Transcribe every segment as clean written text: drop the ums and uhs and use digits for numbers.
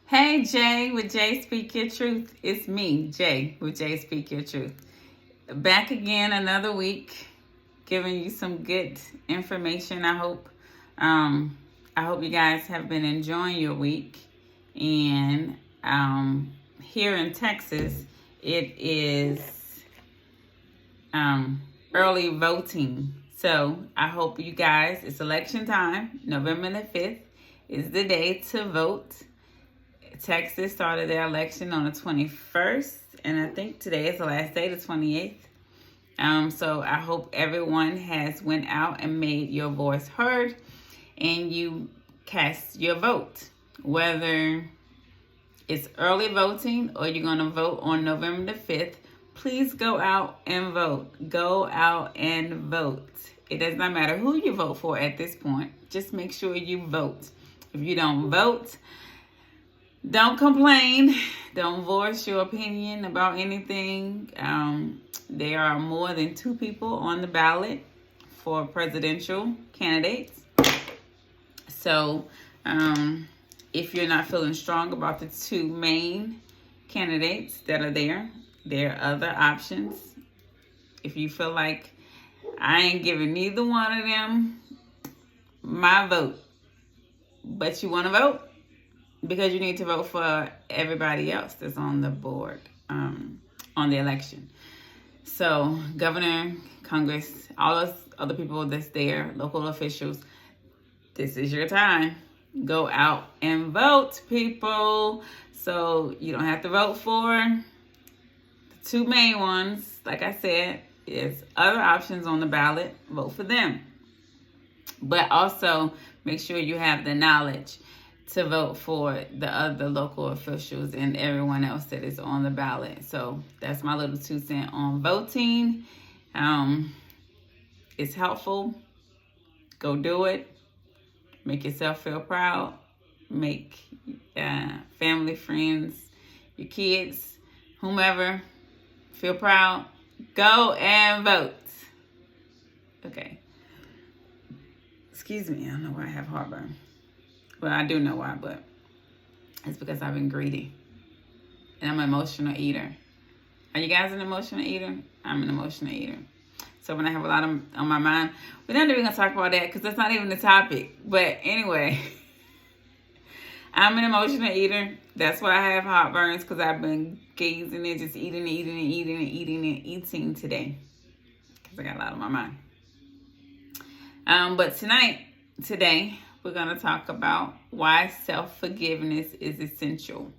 Hey, Jay with Jay Speak Your Truth. It's me, Jay with Jay Speak Your Truth. Back again another week, giving you some good information. I hope you guys have been enjoying your week. And here in Texas, it is early voting. So I hope you guys, it's election time. November the 5th is the day to vote. Texas started their election on the 21st, and I think today is the last day, the 28th. So I hope everyone has went out and made your voice heard, and you cast your vote. Whether it's early voting or you're going to vote on November the 5th, please go out and vote. Go out and vote. It does not matter who you vote for at this point. Just make sure you vote. If you don't vote, don't complain. Don't voice your opinion about anything. There are more than 2 people on the ballot for presidential candidates. So if you're not feeling strong about the 2 main candidates that are there are other options. If you feel like I ain't giving neither one of them my vote, but you want to vote, because you need to vote for everybody else that's on the board on the election. So governor, Congress, all those other people that's there, local officials, this is your time. Go out and vote, people. So you don't have to vote for the 2 main ones. Like I said, there's other options on the ballot. Vote for them. But also make sure you have the knowledge to vote for the other local officials and everyone else that is on the ballot. So that's my little 2 cents on voting. It's helpful. Go do it. Make yourself feel proud. Make family, friends, your kids, whomever feel proud. Go and vote. Okay. Excuse me, I don't know why I have heartburn. Well, I do know why, but it's because I've been greedy. And I'm an emotional eater. Are you guys an emotional eater? I'm an emotional eater. So when I have a lot on my mind, we're not even going to talk about that because that's not even the topic. But anyway, I'm an emotional eater. That's why I have heartburns, because I've been gazing and just eating today. Because I got a lot on my mind. But today, we're going to talk about why self-forgiveness is essential.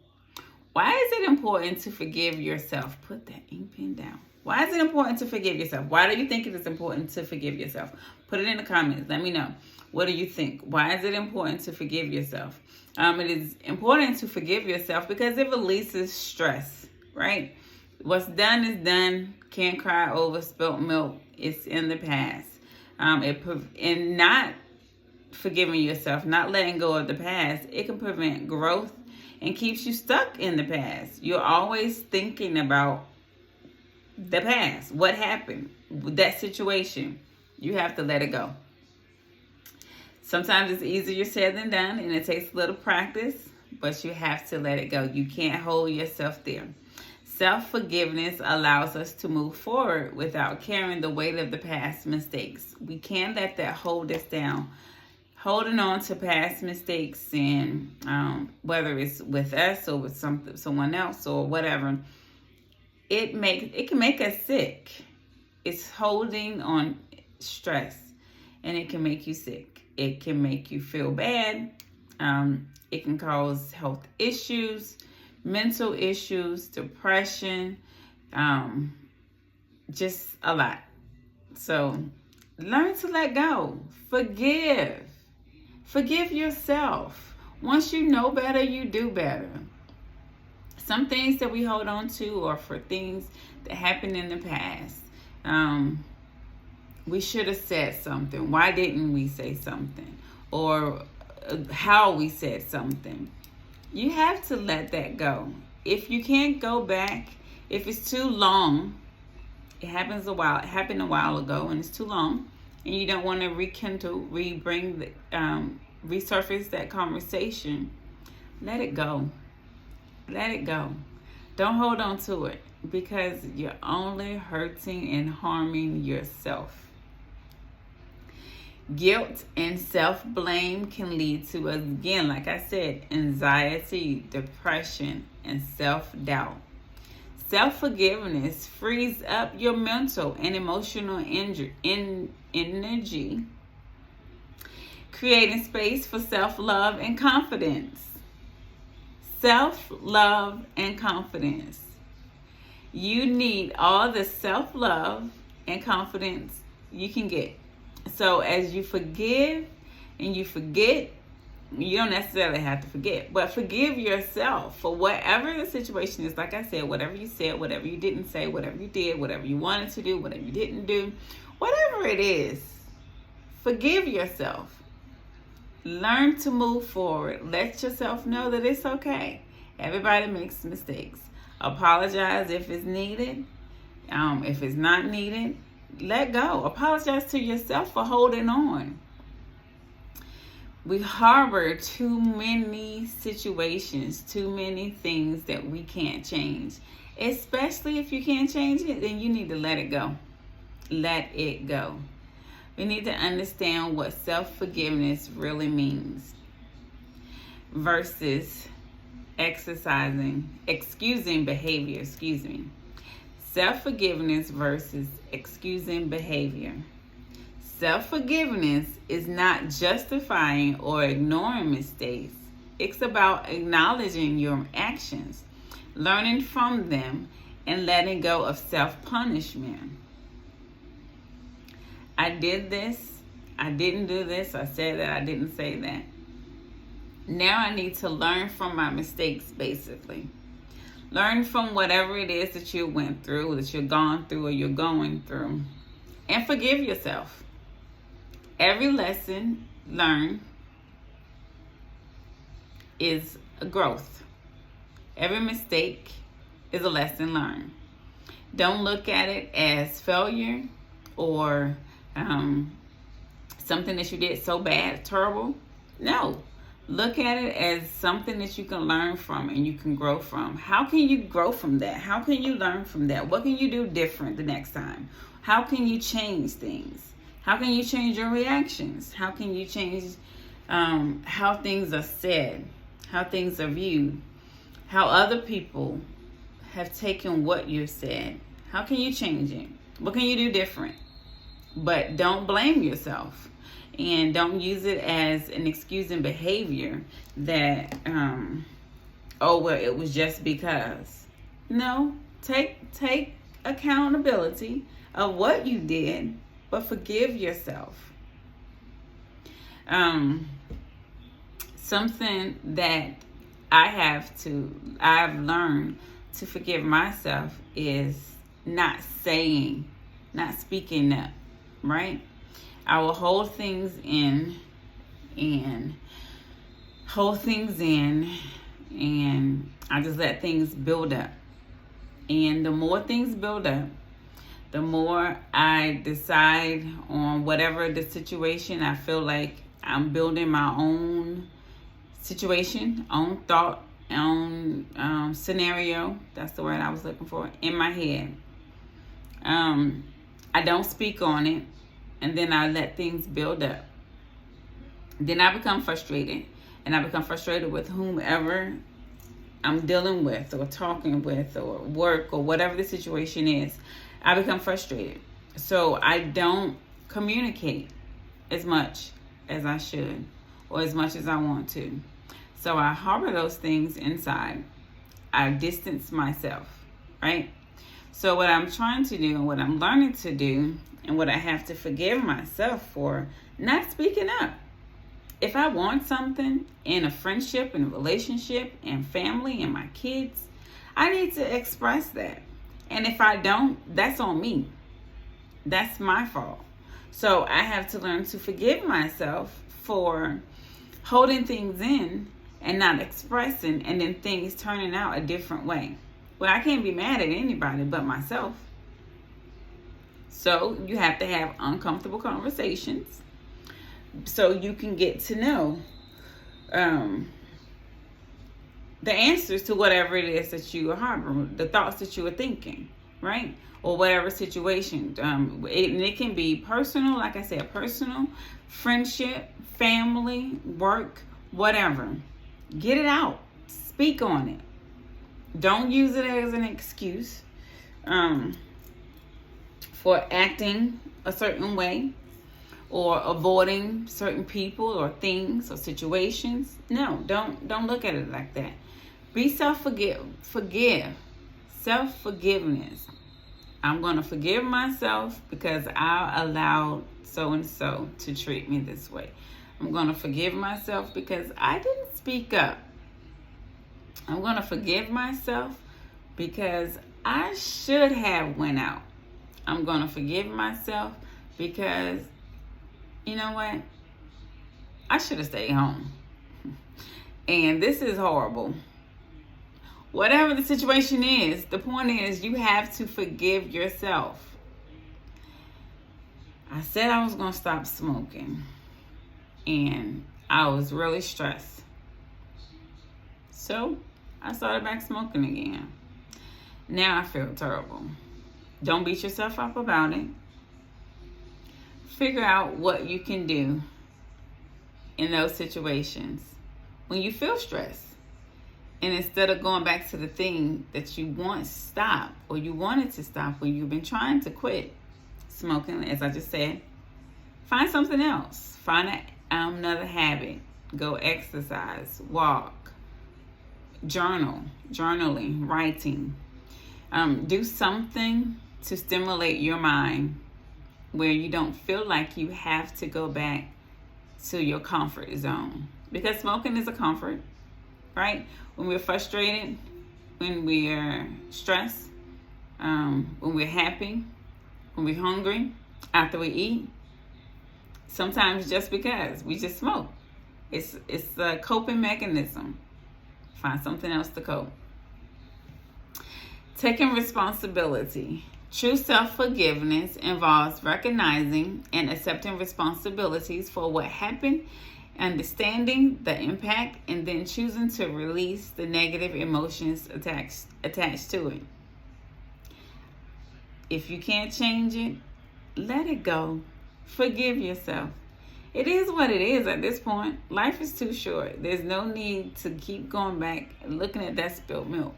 Why is it important to forgive yourself? Put that ink pen down. Why is it important to forgive yourself? Why do you think it is important to forgive yourself? Put it in the comments. Let me know. What do you think? Why is it important to forgive yourself? It is important to forgive yourself because it releases stress, right? What's done is done. Can't cry over spilt milk. It's in the past. And not forgiving yourself, not letting go of the past, it can prevent growth and keeps you stuck in the past. You're always thinking about the past, what happened, that situation. You have to let it go. Sometimes it's easier said than done, and it takes a little practice, but you have to let it go. You can't hold yourself there. Self-forgiveness allows us to move forward without carrying the weight of the past mistakes. We can't let that hold us down. Holding on to past mistakes, and whether it's with us or with someone else or whatever, it can make us sick. It's holding on stress, and it can make you sick. It can make you feel bad. It can cause health issues, mental issues, depression, just a lot. So learn to let go. Forgive yourself. Once you know better, you do better. Some things that we hold on to are for things that happened in the past. We should have said something. Why didn't we say something? Or how we said something. You have to let that go. If you can't go back, if it's too long, it happened a while ago and it's too long, and you don't want to resurface that conversation, let it go. Let it go. Don't hold on to it, because you're only hurting and harming yourself. Guilt and self-blame can lead to, again, like I said, anxiety, depression, and self-doubt. Self-forgiveness frees up your mental and emotional energy, creating space for self-love and confidence. Self-love and confidence. You need all the self-love and confidence you can get. So as you forgive and you forget, you don't necessarily have to forget, but forgive yourself for whatever the situation is. Like I said, whatever you said, whatever you didn't say, whatever you did, whatever you wanted to do, whatever you didn't do, whatever it is, forgive yourself. Learn to move forward. Let yourself know that it's okay. Everybody makes mistakes. Apologize if it's needed. If it's not needed, let go. Apologize to yourself for holding on. We harbor too many situations, too many things that we can't change. Especially if you can't change it, then you need to let it go. Let it go. We need to understand what self-forgiveness really means versus excusing behavior. Self-forgiveness versus excusing behavior. Self-forgiveness is not justifying or ignoring mistakes. It's about acknowledging your actions, learning from them, and letting go of self-punishment. I did this. I didn't do this. I said that. I didn't say that. Now I need to learn from my mistakes, basically. Learn from whatever it is that you went through, that you've gone through, or you're going through, and forgive yourself. Every lesson learned is a growth. Every mistake is a lesson learned. Don't look at it as failure or something that you did so bad, terrible. No. Look at it as something that you can learn from and you can grow from. How can you grow from that? How can you learn from that? What can you do different the next time? How can you change things? How can you change your reactions? How can you change how things are said, how things are viewed, how other people have taken what you said? How can you change it? What can you do different? But don't blame yourself. And don't use it as an excusing behavior that, well, it was just because. No, take accountability of what you did, but forgive yourself. Something that I've learned to forgive myself is not speaking up, right? I will hold things in and I just let things build up. And the more things build up, the more I decide on whatever the situation. I feel like I'm building my own situation, own thought, own scenario. That's the word I was looking for, in my head. I don't speak on it. And then I let things build up. Then I become frustrated. And I become frustrated with whomever I'm dealing with or talking with or work or whatever the situation is. I become frustrated. So I don't communicate as much as I should or as much as I want to. So I harbor those things inside. I distance myself, right? So what I'm trying to do and what I'm learning to do and what I have to forgive myself for, not speaking up. If I want something in a friendship, in a relationship, and family, and my kids, I need to express that. And if I don't, that's on me. That's my fault. So I have to learn to forgive myself for holding things in and not expressing, and then things turning out a different way. Well, I can't be mad at anybody but myself. So you have to have uncomfortable conversations so you can get to know the answers to whatever it is that you are harboring, the thoughts that you are thinking, right? Or whatever situation. It can be personal, like I said, personal, friendship, family, work, whatever. Get it out. Speak on it. Don't use it as an excuse for acting a certain way or avoiding certain people or things or situations. No, don't look at it like that. Be forgive. Self-forgiveness. I'm going to forgive myself because I allowed so-and-so to treat me this way. I'm going to forgive myself because I didn't speak up. I'm going to forgive myself because I should have went out. I'm going to forgive myself because, you know what? I should have stayed home. And this is horrible. Whatever the situation is, the point is you have to forgive yourself. I said I was going to stop smoking. And I was really stressed. So I started back smoking again. Now I feel terrible. Don't beat yourself up about it. Figure out what you can do in those situations when you feel stressed. And instead of going back to the thing that you once stopped or you wanted to stop when you've been trying to quit smoking, as I just said, find something else. Find another habit. Go exercise, walk, journaling, writing. Do something to stimulate your mind where you don't feel like you have to go back to your comfort zone. Because smoking is a comfort, right? When we're frustrated, when we're stressed, when we're happy, when we're hungry, after we eat, sometimes just because we just smoke. It's a coping mechanism. Find something else to cope. Taking responsibility. True self-forgiveness involves recognizing and accepting responsibilities for what happened, understanding the impact, and then choosing to release the negative emotions attached to it. If you can't change it, let it go. Forgive yourself. It is what it is at this point. Life is too short. There's no need to keep going back and looking at that spilled milk.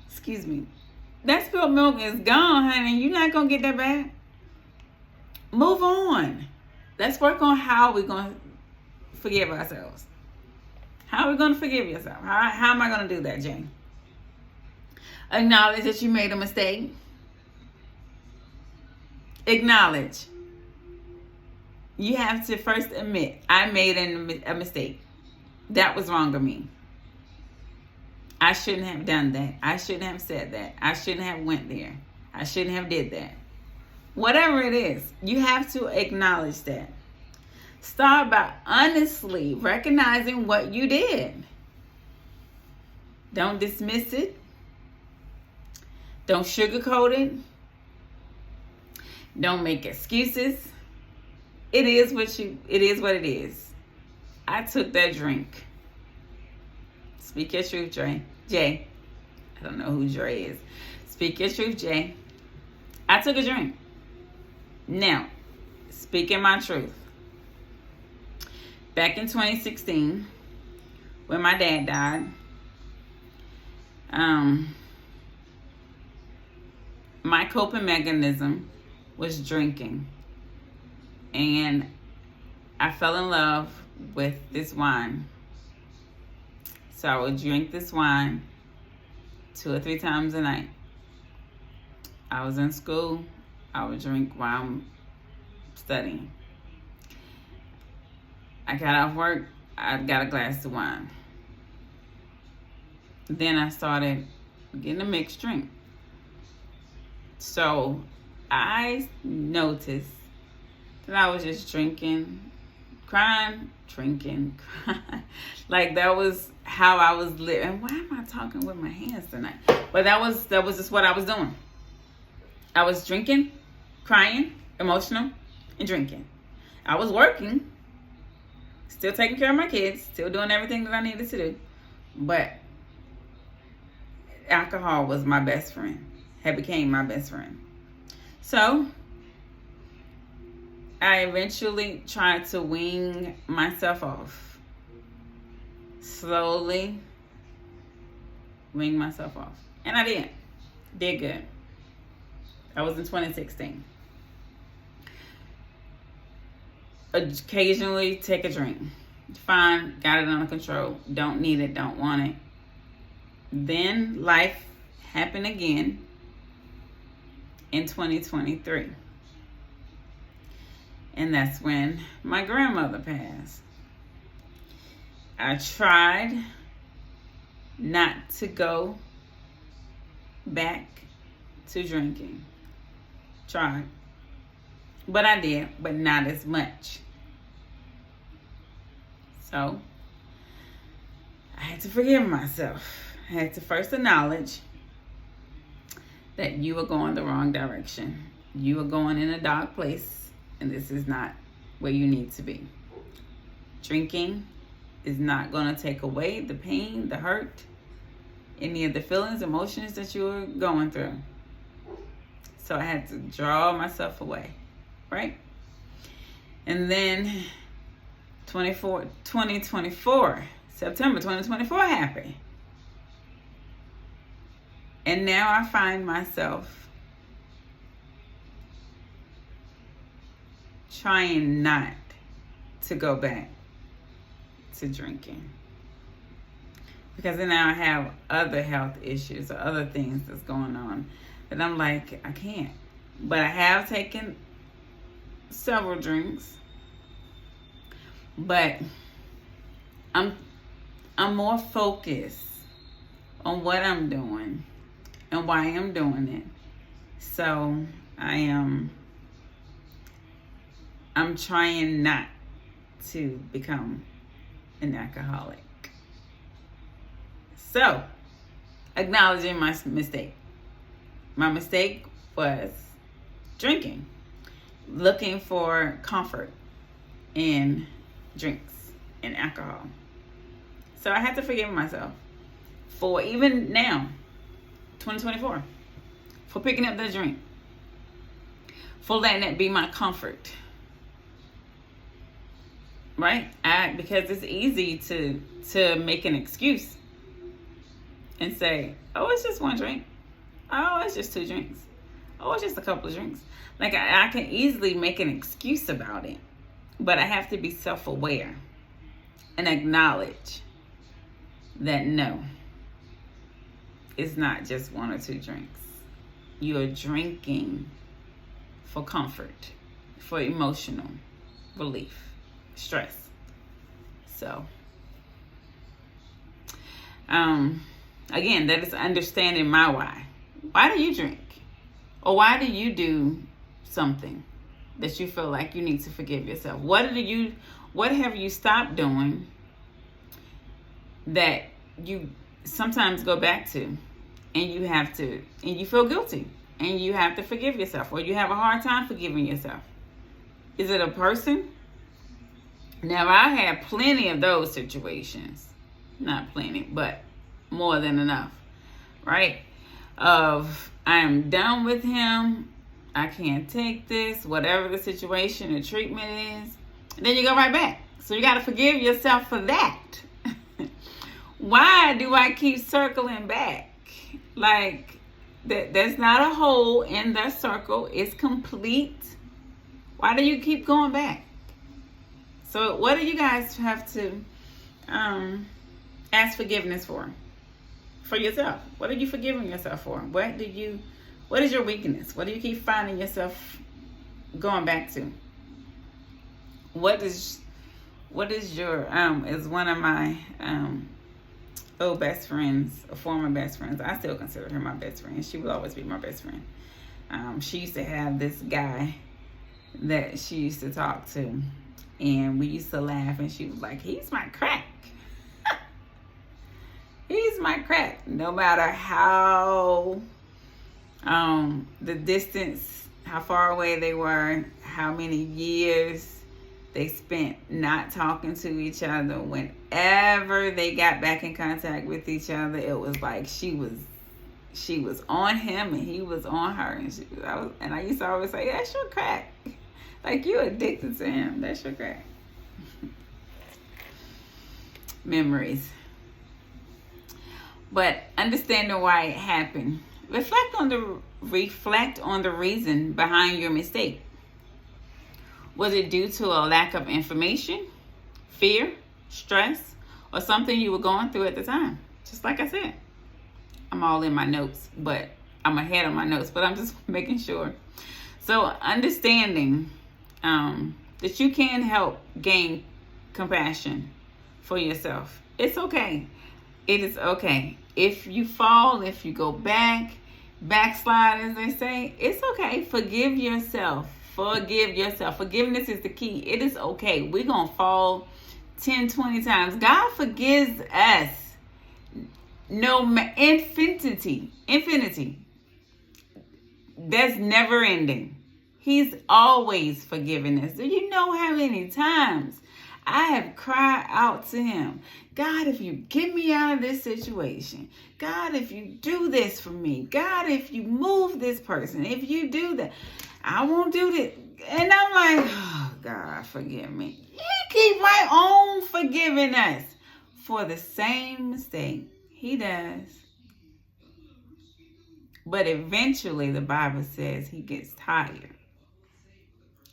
Excuse me. That spilled milk is gone, honey. You're not going to get that back. Move on. Let's work on how we're going to forgive ourselves. How are we going to forgive yourself? How am I going to do that, Jane? Acknowledge that you made a mistake. Acknowledge. You have to first admit, I made a mistake. That was wrong of me. I shouldn't have done that. I shouldn't have said that. I shouldn't have went there. I shouldn't have did that. Whatever it is, you have to acknowledge that. Start by honestly recognizing what you did. Don't dismiss it. Don't sugarcoat it. Don't make excuses. It is what it is. I took that drink. Speak your truth, Jay. I don't know who Dre is. Speak your truth, Jay. I took a drink. Now, speaking my truth. Back in 2016, when my dad died, my coping mechanism was drinking. And I fell in love with this wine. So I would drink this wine 2 or 3 times a night. I was in school. I would drink while I'm studying. I got off work. I got a glass of wine. Then I started getting a mixed drink. So I noticed that I was just drinking, crying, drinking, crying. Like that was how I was living. Why am I talking with my hands tonight? But that was just what I was doing. I was drinking, crying, emotional, and drinking. I was working, still taking care of my kids, still doing everything that I needed to do. But alcohol was my best friend, had became my best friend. So I eventually tried to wean myself off. Slowly wean myself off. And I did. Did good. That was in 2016. Occasionally take a drink. Fine, got it under control. Don't need it, don't want it. Then life happened again in 2023. And that's when my grandmother passed. I tried not to go back to drinking. Tried. But I did, but not as much. So I had to forgive myself. I had to first acknowledge that you were going the wrong direction. You are going in a dark place, and this is not where you need to be. Drinking is not going to take away the pain, the hurt, any of the feelings, emotions that you were going through. So I had to draw myself away, right? And then September 2024 happened. And now I find myself trying not to go back to drinking. Because now I have other health issues or other things that's going on that I'm like, I can't. But I have taken several drinks. But I'm more focused on what I'm doing and why I'm doing it. So I'm trying not to become an alcoholic. So, acknowledging my mistake. My mistake was drinking, looking for comfort in drinks and alcohol. So I had to forgive myself for even now, 2024, for picking up the drink, for letting it be my comfort. Right? Because it's easy to make an excuse and say, oh, it's just one drink. Oh, it's just 2 drinks. Oh, it's just a couple of drinks. Like I can easily make an excuse about it, but I have to be self-aware and acknowledge that no, it's not just 1 or 2 drinks. You're drinking for comfort, for emotional relief, stress. So, again, that is understanding my why. Why do you drink? Or why do you do something that you feel like you need to forgive yourself? What have you stopped doing that you sometimes go back to and you feel guilty and you have to forgive yourself, or you have a hard time forgiving yourself? Is it a person? Now, I had plenty of those situations. Not plenty, but more than enough, right? Of, I am done with him. I can't take this, whatever the situation or treatment is. And then you go right back. So you got to forgive yourself for that. Why do I keep circling back? Like, there's not a hole in that circle. It's complete. Why do you keep going back? So what do you guys have to ask forgiveness for? For yourself. What are you forgiving yourself for? What is your weakness? What do you keep finding yourself going back to? What is your is one of my old best friends, former best friends. I still consider her my best friend. She will always be my best friend. She used to have this guy that she used to talk to, and we used to laugh, and she was like, he's my crack. He's my crack. No matter how the distance, how far away they were, how many years They spent not talking to each other. Whenever they got back in contact with each other, it was like she was on him and he was on her. And I used to always say, that's your crack. Like, you addicted to him. That's your crack. Memories. But understanding why it happened. Reflect on the reason behind your mistake. Was it due to a lack of information, fear, stress, or something you were going through at the time? Just like I said, I'm all in my notes, but I'm ahead of my notes, but I'm just making sure. So understanding that you can help gain compassion for yourself. It's okay. It is okay. If you fall, if you go backslide, as they say, it's okay. Forgive yourself. Forgive yourself. Forgiveness is the key. It is okay. We're going to fall 10, 20 times. God forgives us. Infinity. That's never ending. He's always forgiving us. Do you know how many times I have cried out to him? God, if you get me out of this situation. God, if you do this for me. God, if you move this person. If you do that. I won't do this. And I'm like, oh, God, forgive me. He keep right on forgiving us for the same mistake. He does. But eventually, the Bible says he gets tired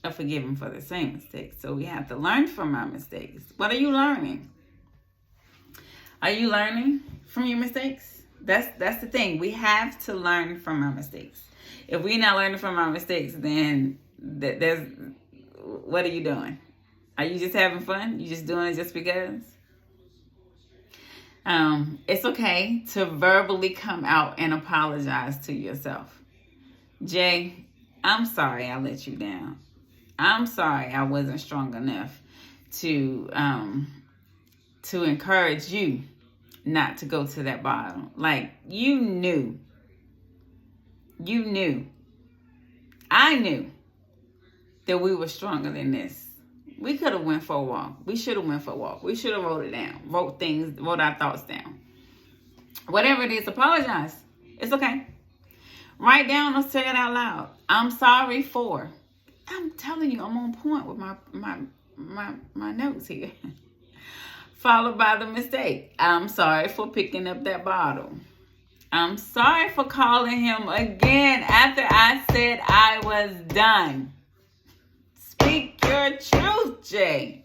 of forgiving for the same mistakes. So we have to learn from our mistakes. What are you learning? Are you learning from your mistakes? That's the thing. We have to learn from our mistakes. If we're not learning from our mistakes, then what are you doing? Are you just having fun? You just doing it just because? It's okay to verbally come out and apologize to yourself. Jay, I'm sorry I let you down. I'm sorry I wasn't strong enough to encourage you not to go to that bottle. Like, you knew. I knew that we were stronger than this. We could have went for a walk. We should have went for a walk. We should have wrote it down. Wrote our thoughts down. Whatever it is, apologize. It's okay. Write down or say it out loud. I'm sorry for. I'm telling you, I'm on point with my notes here. Followed by the mistake. I'm sorry for picking up that bottle. I'm sorry for calling him again after I said I was done. Speak your truth, Jay.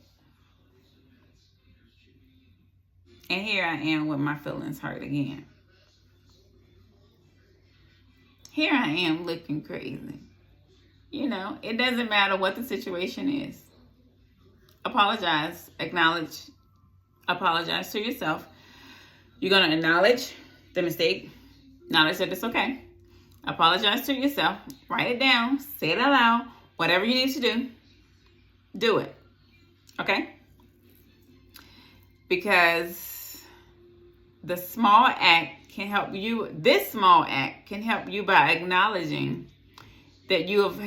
And here I am with my feelings hurt again. Here I am looking crazy. You know, it doesn't matter what the situation is. Apologize. Acknowledge. Apologize to yourself. You're going to acknowledge the mistake. Acknowledge that it's okay. Apologize to yourself. Write it down. Say it out loud. Whatever you need to do, do it. Okay? Because this small act can help you by acknowledging that you have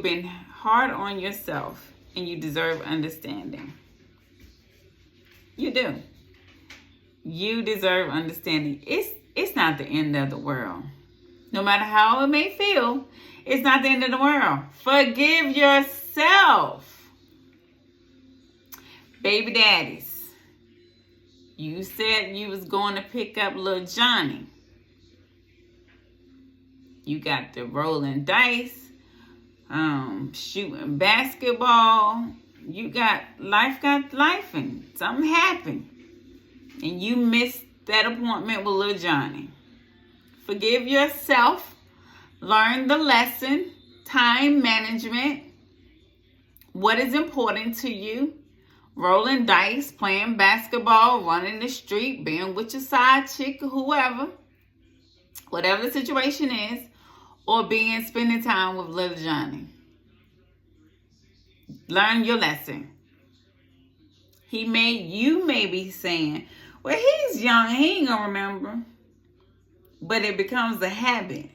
been hard on yourself and you deserve understanding. You do. You deserve understanding. It's not the end of the world. No matter how it may feel, it's not the end of the world. Forgive yourself. Baby daddies, you said you was going to pick up little Johnny. You got the rolling dice, shooting basketball. Life got life, and something happened. And you missed that appointment with little Johnny. Forgive yourself. Learn the lesson. Time management. What is important to you? Rolling dice, playing basketball, running the street, being with your side chick or whoever. Whatever the situation is. Or spending time with little Johnny. Learn your lesson. You may be saying, well, he's young, he ain't gonna remember. But it becomes a habit.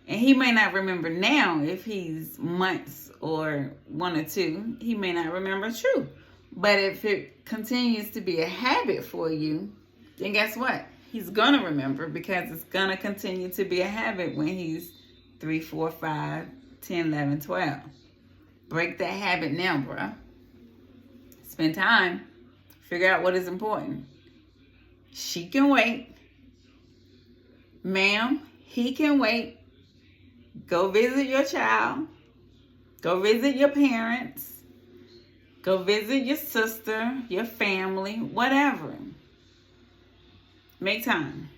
And he may not remember now if he's months or 1 or 2. He may not remember true. But if it continues to be a habit for you, then guess what? He's going to remember, because it's going to continue to be a habit when he's 3, 4, 5, 10, 11, 12. Break that habit now, bruh. Spend time. Figure out what is important. She can wait. Ma'am, he can wait. Go visit your child. Go visit your parents. Go visit your sister, your family, whatever. Make time.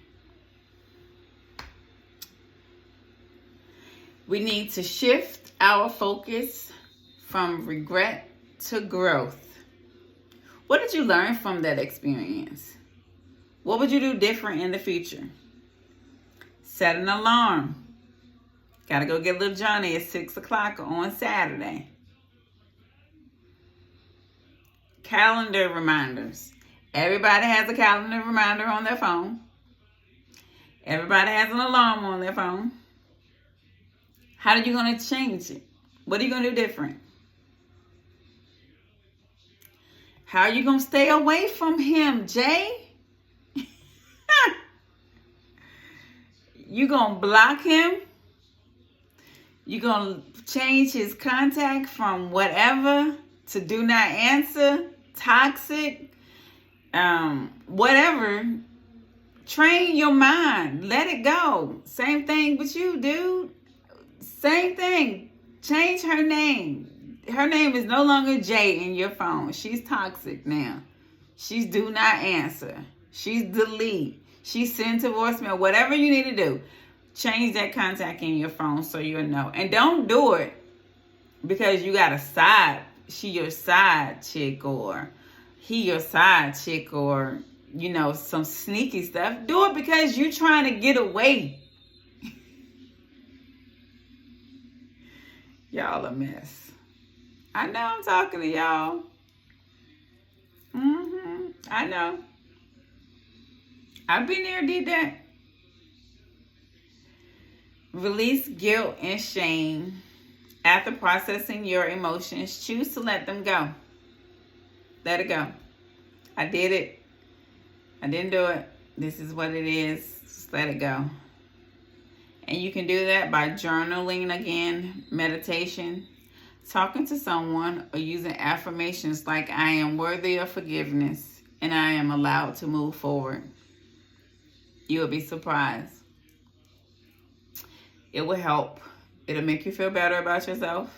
We need to shift our focus from regret to growth. What did you learn from that experience? What would you do different in the future? Set an alarm. Gotta go get little Johnny at 6 o'clock on Saturday. Calendar reminders. Everybody has a calendar reminder on their phone. Everybody has an alarm on their phone. How are you going to change it? What are you going to do different? How are you going to stay away from him, Jay? You going to block him? You going to change his contact from whatever to do not answer, toxic, whatever. Train your mind. Let it go. Same thing with you, dude. Same thing. Change her name. Her name is no longer Jay in your phone. She's toxic now. She's do not answer. She's delete. She's send to voicemail. Whatever you need to do, change that contact in your phone so you'll know. And don't do it because you got a side. She your side chick, or he your side chick, or, you know, some sneaky stuff. Do it because you're trying to get away. Y'all a mess. I know I'm talking to y'all. I know. I've been there, did that. Release guilt and shame. After processing your emotions, choose to let them go. Let it go. I did it. I didn't do it. This is what it is. Just let it go. And you can do that by journaling again, meditation, talking to someone, or using affirmations like, I am worthy of forgiveness and I am allowed to move forward. You will be surprised. It will help. It'll make you feel better about yourself.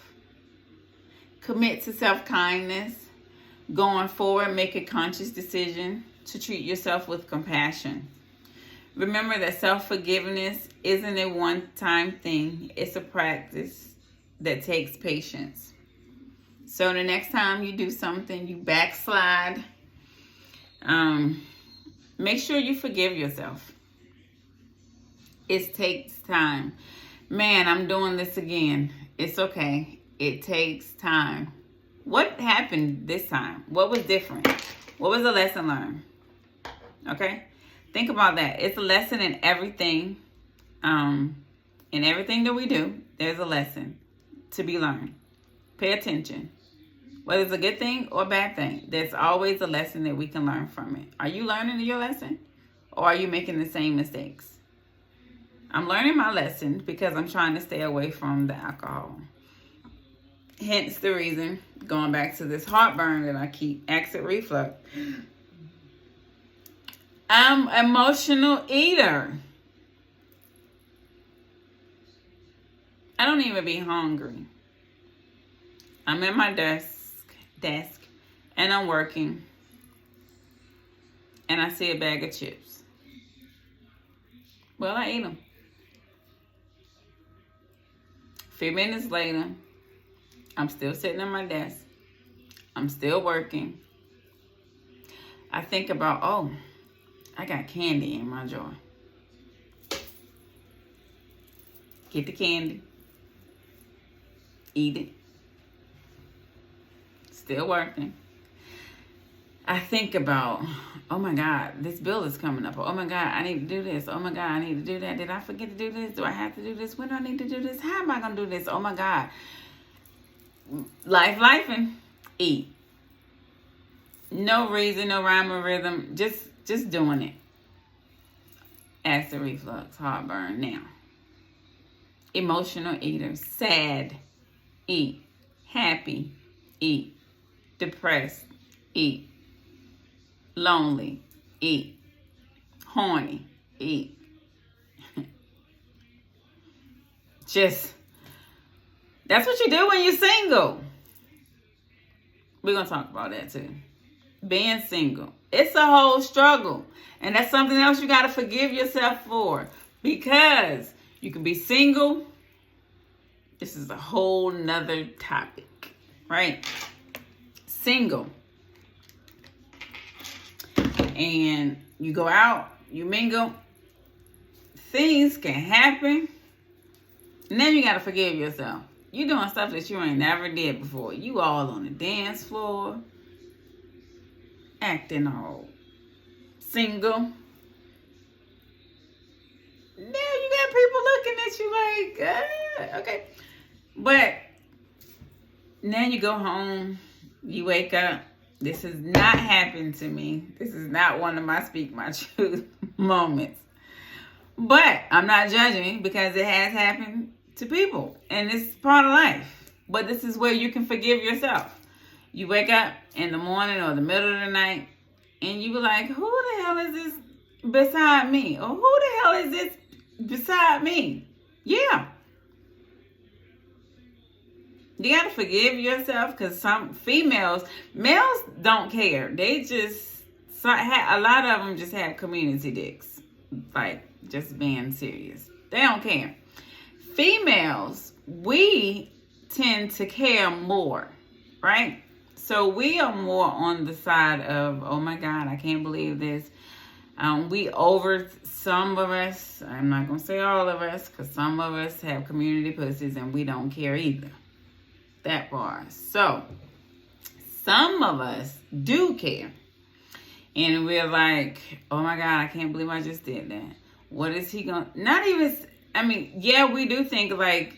Commit to self-kindness. Going forward, make a conscious decision to treat yourself with compassion. Remember that self-forgiveness isn't a one-time thing. It's a practice that takes patience. So the next time you do something, you backslide, make sure you forgive yourself. It takes time. Man, I'm doing this again. It's okay. It takes time. What happened this time? What was different? What was the lesson learned? Okay? Think about that. It's a lesson in everything. In everything that we do, there's a lesson to be learned. Pay attention. Whether it's a good thing or a bad thing, there's always a lesson that we can learn from it. Are you learning your lesson? Or are you making the same mistakes? I'm learning my lesson because I'm trying to stay away from the alcohol. Hence the reason, going back to this heartburn that I keep, acid reflux. I'm an emotional eater. I don't even be hungry. I'm at my desk, and I'm working, and I see a bag of chips. Well, I eat them. A few minutes later, I'm still sitting at my desk. I'm still working. I think about, oh, I got candy in my jar. Get the candy. Eat it. Still working. I think about, oh my God, this bill is coming up. Oh my God, I need to do this. Oh my God, I need to do that. Did I forget to do this? Do I have to do this? When do I need to do this? How am I going to do this? Oh my God. Life and eat. No reason, no rhyme or rhythm. Just doing it. Acid reflux, heartburn. Now, emotional eaters. Sad, eat. Happy, eat. Depressed, eat. Lonely, eat. Horny, eat. That's what you do when you're single. We're going to talk about that too. Being single. It's a whole struggle. And that's something else you got to forgive yourself for. Because you can be single. This is a whole nother topic. Right? Single. And you go out, you mingle. Things can happen. And then you got to forgive yourself. You doing stuff that you ain't never did before. You all on the dance floor. Acting all single. Now you got people looking at you like, okay. But now you go home. You wake up. This has not happened to me. This is not one of my speak my truth moments. But I'm not judging because it has happened to people. And it's part of life. But this is where you can forgive yourself. You wake up in the morning or the middle of the night and you be like, who the hell is this beside me? Or who the hell is this beside me? Yeah. You got to forgive yourself because some males don't care. They a lot of them just have community dicks. Like, just being serious. They don't care. Females, we tend to care more, right? So we are more on the side of, oh my God, I can't believe this. Some of us, I'm not going to say all of us, because some of us have community pussies and we don't care either. That far. So, some of us do care. And we're like, oh my God, I can't believe I just did that. What is he going to, yeah, we do think like,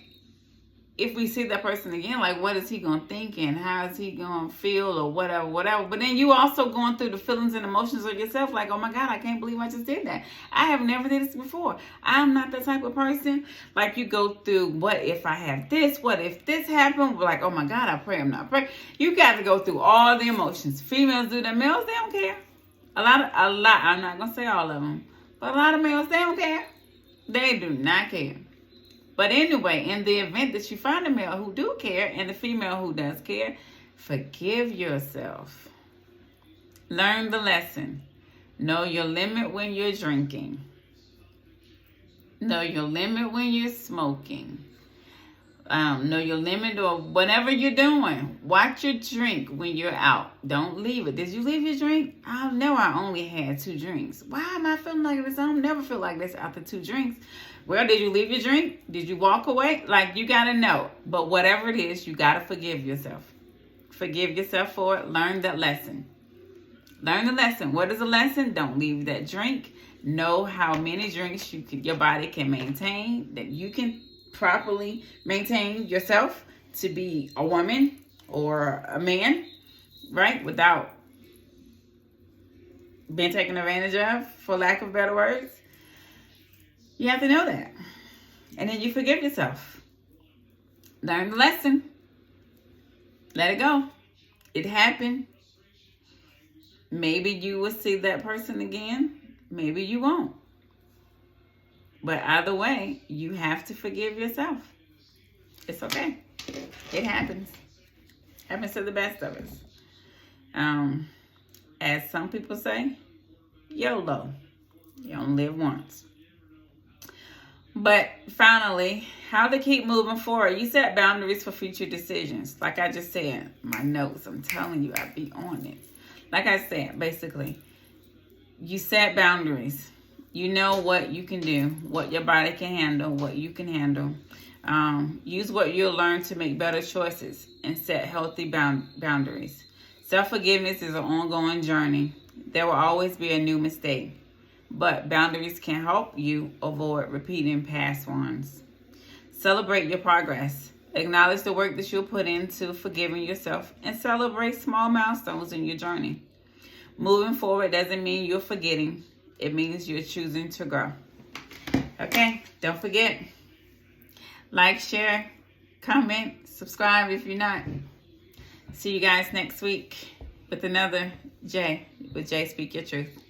if we see that person again, like, what is he going to think and how is he going to feel or whatever. But then you also going through the feelings and emotions of yourself like, oh my God, I can't believe I just did that. I have never did this before. I'm not that type of person. Like, you go through, what if I have this? What if this happened? Like, oh my God, I pray I'm not praying. You got to go through all the emotions. Females do that. Males, they don't care. A lot, I'm not going to say all of them. But a lot of males, they don't care. They do not care. But anyway, in the event that you find a male who do care and a female who does care, forgive yourself. Learn the lesson. Know your limit when you're drinking. Know your limit when you're smoking. Know your limit or whatever you're doing. Watch your drink when you're out. Don't leave it. Did you leave your drink? I know I only had 2 drinks. Why am I feeling like this? I don't never feel like this after 2 drinks. Well, did you leave your drink? Did you walk away? Like, you got to know. But whatever it is, you got to forgive yourself. Forgive yourself for it. Learn that lesson. Learn the lesson. What is a lesson? Don't leave that drink. Know how many drinks your body can maintain, that you can properly maintain yourself to be a woman or a man, right? Without being taken advantage of, for lack of better words. You have to know that. And then you forgive yourself. Learn the lesson. Let it go. It happened. Maybe you will see that person again. Maybe you won't. But either way, you have to forgive yourself. It's okay. It happens. Happens to the best of us. As some people say, YOLO. You only live once. But finally, how to keep moving forward. You set boundaries for future decisions. Like I just said, my notes, I'm telling you, I be on it. Like I said, basically, you set boundaries. You know what you can do, what your body can handle, what you can handle. Use what you'll learn to make better choices and set healthy boundaries. Self-forgiveness is an ongoing journey. There will always be a new mistake, but boundaries can help you avoid repeating past ones. Celebrate your progress. Acknowledge the work that you'll put into forgiving yourself and celebrate small milestones in your journey. Moving forward doesn't mean you're forgetting. It means you're choosing to grow. Okay, don't forget. Like, share, comment, subscribe if you're not. See you guys next week with another J, with J Speak Your Truth.